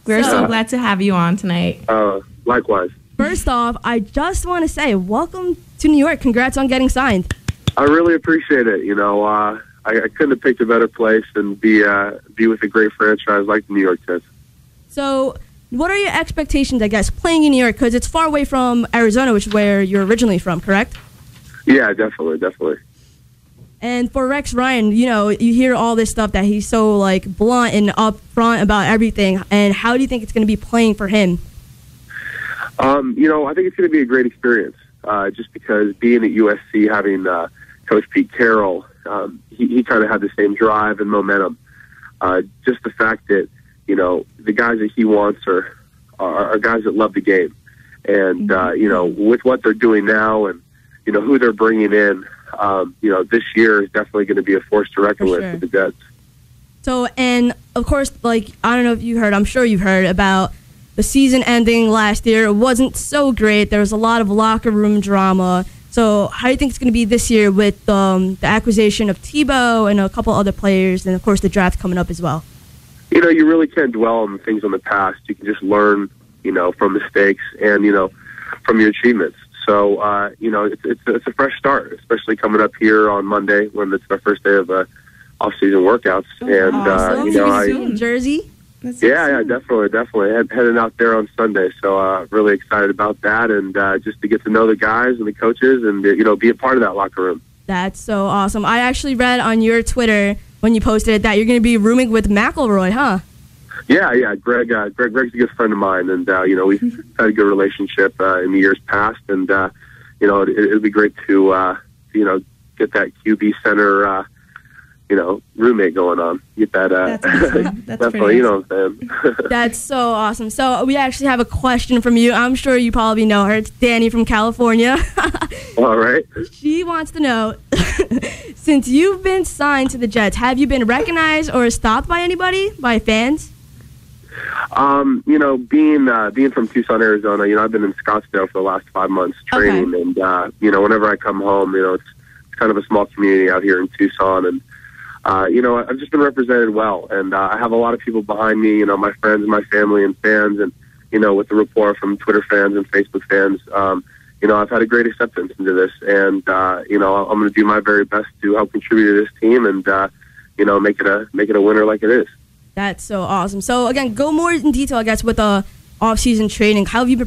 We're so glad to have you on tonight. Likewise. First off, I just want to say welcome to New York. Congrats on getting signed. I really appreciate it. I couldn't have picked a better place than be with a great franchise like the New York Jets. So, what are your expectations, I guess, playing in New York? Because it's far away from Arizona, which is where you're originally from, correct? Yeah, definitely. And for Rex Ryan, you hear all this stuff that he's so, blunt and upfront about everything. And how do you think it's going to be playing for him? I think it's going to be a great experience, just because being at USC, having Coach Pete Carroll, he kind of had the same drive and momentum. Just the fact that, the guys that he wants are guys that love the game. And, with what they're doing now and, who they're bringing in, this year is definitely going to be a force to reckon with the Jets. So, and of course, I don't know if you heard, I'm sure you've heard about the season ending last year. It wasn't so great. There was a lot of locker room drama. So how do you think it's going to be this year with the acquisition of Tebow and a couple other players, and of course the draft coming up as well? You really can't dwell on things on the past. You can just learn, from mistakes and, from your achievements. So, it's a fresh start, especially coming up here on Monday when it's our first day of off-season workouts. In Jersey? Yeah, definitely. Heading out there on Sunday, so really excited about that, and just to get to know the guys and the coaches, and be a part of that locker room. That's so awesome. I actually read on your Twitter when you posted it that you're going to be rooming with McElroy, huh? Yeah. Greg's a good friend of mine, and we've had a good relationship in the years past, and it'll be great to get that QB center. Roommate going on. Get that. That's awesome. That's definitely, awesome. what I'm saying. That's so awesome. So we actually have a question from you. I'm sure you probably know her. It's Danny from California. All right. She wants to know, since you've been signed to the Jets, have you been recognized or stopped by anybody, by fans? Being from Tucson, Arizona, I've been in Scottsdale for the last 5 months training, and whenever I come home, it's kind of a small community out here in Tucson, and I've just been represented well, and I have a lot of people behind me, my friends, my family, and fans, and with the rapport from Twitter fans and Facebook fans, I've had a great acceptance into this, and I'm going to do my very best to help contribute to this team, and make it a winner like it is. That's so awesome. So again, go more in detail, I guess, with the off-season training. How have you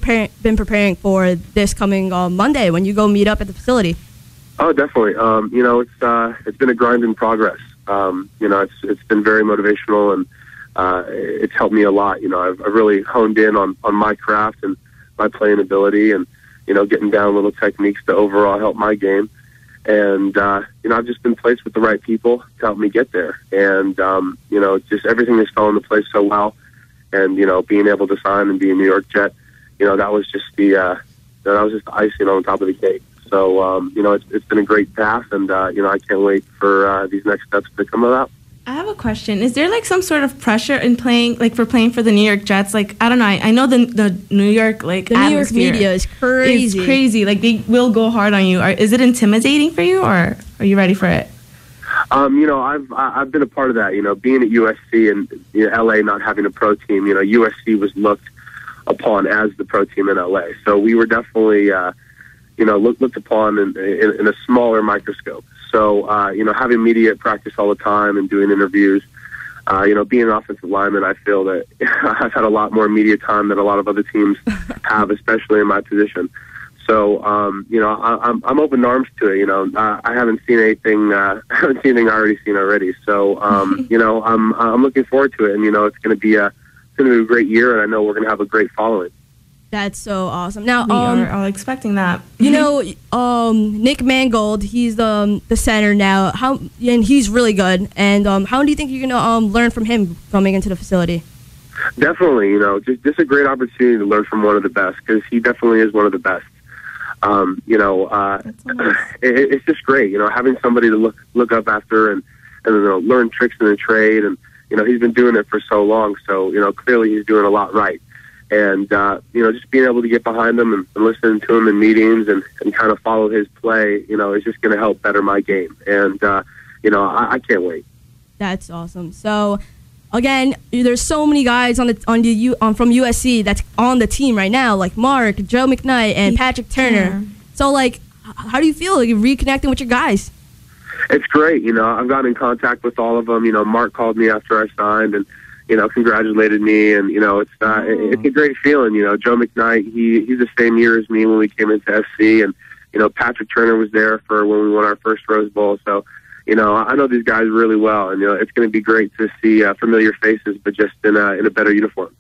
been preparing for this coming Monday when you go meet up at the facility? Oh, definitely. It's been a grind in progress. It's been very motivational, and it's helped me a lot. I've really honed in on my craft and my playing ability, and getting down little techniques to overall help my game. And I've just been placed with the right people to help me get there. And just everything has fallen into place so well. And being able to sign and be a New York Jet, that was just the icing on top of the cake. So it's been a great path, and I can't wait for these next steps to come about. I have a question. Is there some sort of pressure in playing for the New York Jets? I don't know. I know the New York the New York media is crazy. It's crazy. They will go hard on you. Is it intimidating for you, or are you ready for it? I've been a part of that. Being at USC and LA not having a pro team. USC was looked upon as the pro team in LA, so we were definitely looked upon in a smaller microscope. So, having media at practice all the time and doing interviews, being an offensive lineman, I feel that I've had a lot more media time than a lot of other teams have, especially in my position. So, I'm open arms to it. I haven't seen anything. I haven't seen anything I already seen already. So, I'm looking forward to it, and it's going to be a great year, and I know we're going to have a great following. That's so awesome. Now, we are all expecting that. Nick Mangold, he's the center now. And he's really good. And how do you think you're going to learn from him coming into the facility? Definitely, just a great opportunity to learn from one of the best, because he definitely is one of the best. It's just great, having somebody to look up after and learn tricks in the trade. And he's been doing it for so long, so clearly he's doing a lot right. And, just being able to get behind him and listen to him in meetings and kind of follow his play, is just going to help better my game. And, I can't wait. That's awesome. So, again, there's so many guys from USC that's on the team right now, like Mark, Joe McKnight, and Patrick Turner. So, like, how do you feel like reconnecting with your guys? It's great. You know, I've gotten in contact with all of them. You know, Mark called me after I signed and, you know, congratulated me. And, you know, it's a great feeling. You know, Joe McKnight, he's the same year as me when we came into SC. And, you know, Patrick Turner was there for when we won our first Rose Bowl. So, you know, I know these guys really well. And, you know, it's going to be great to see familiar faces, but just in a better uniform.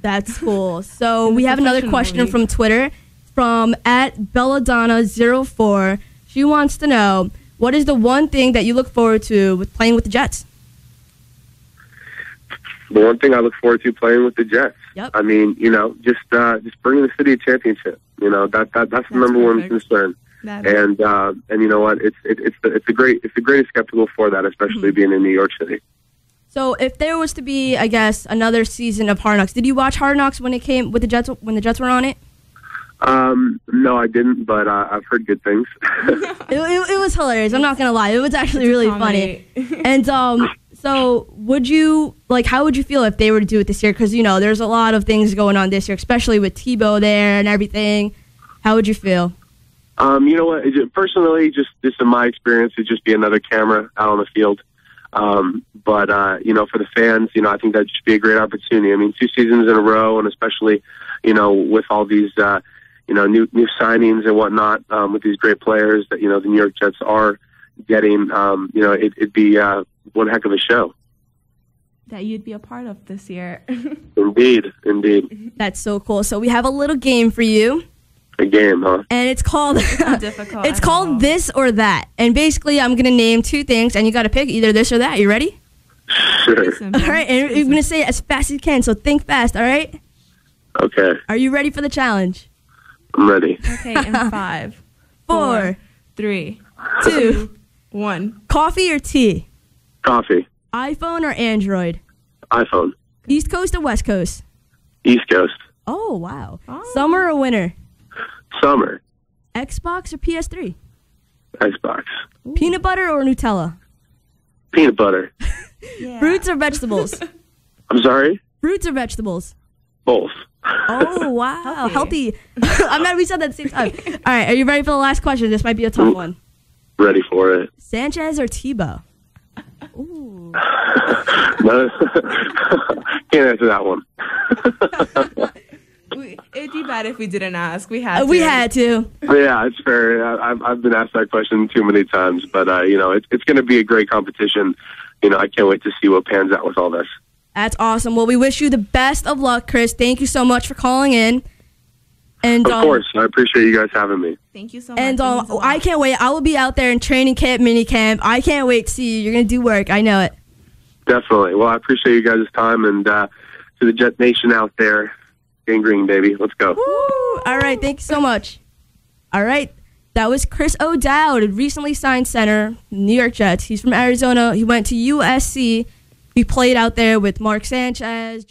That's cool. So we have another question from Twitter from @Belladonna04. She wants to know, what is the one thing that you look forward to with playing with the Jets? The one thing I look forward to playing with the Jets. Yep. I mean, you know, just bringing the city a championship. You know, that's the number one concern. And you know what? It's the greatest skeptical for that, especially being in New York City. So if there was to be, I guess, another season of Hard Knocks, did you watch Hard Knocks when it came with the Jets when the Jets were on it? No, I didn't, but I've heard good things. it was hilarious. I'm not gonna lie, it was actually really funny. And so would you how would you feel if they were to do it this year? Because you know there's a lot of things going on this year, especially with Tebow there and everything. How would you feel? You know what? Personally, just in my experience, it'd just be another camera out on the field. But you know, for the fans, you know, I think that'd just be a great opportunity. I mean, 2 seasons in a row, and especially, you know, with all these, you know, new signings and whatnot, with these great players that, you know, the New York Jets are getting, you know, it'd be one heck of a show that you'd be a part of this year. Indeed. That's so cool. So we have a little game for you. A game, huh? And it's called difficult. It's called This or That. And basically, I'm gonna name 2 things, and you got to pick either this or that. You ready? Sure. All right, and you're gonna say it as fast as you can. So think fast. All right. Okay. Are you ready for the challenge? I'm ready. Okay, in 5, 4, 3, 2, 1. Coffee or tea? Coffee. iPhone or Android? iPhone. East Coast or West Coast? East Coast. Oh, wow. Oh. Summer or winter? Summer. Xbox or PS3? Xbox. Ooh. Peanut butter or Nutella? Peanut butter. Yeah. Fruits or vegetables? I'm sorry? Fruits or vegetables? Both. Oh, wow. Healthy. I'm mad we said that at the same time. All right, are you ready for the last question? This might be a tough one. Ready for it. Sanchez or Tebow? Ooh. No, can't answer that one. It'd be bad if we didn't ask. We had to. We had to. Yeah, it's fair. I've been asked that question too many times, but you know, it's going to be a great competition. You know, I can't wait to see what pans out with all this. That's awesome. Well, we wish you the best of luck, Kris. Thank you so much for calling in. And of course, I appreciate you guys having me. Thank you so much. And I can't wait. I will be out there in training camp, mini camp. I can't wait to see you. You're going to do work. I know it. Definitely. Well, I appreciate you guys' time, and to the Jet Nation out there, gang green, baby. Let's go. Woo! All right. Thank you so much. All right. That was Kris O'Dowd, recently signed center, New York Jets. He's from Arizona. He went to USC. He played out there with Mark Sanchez.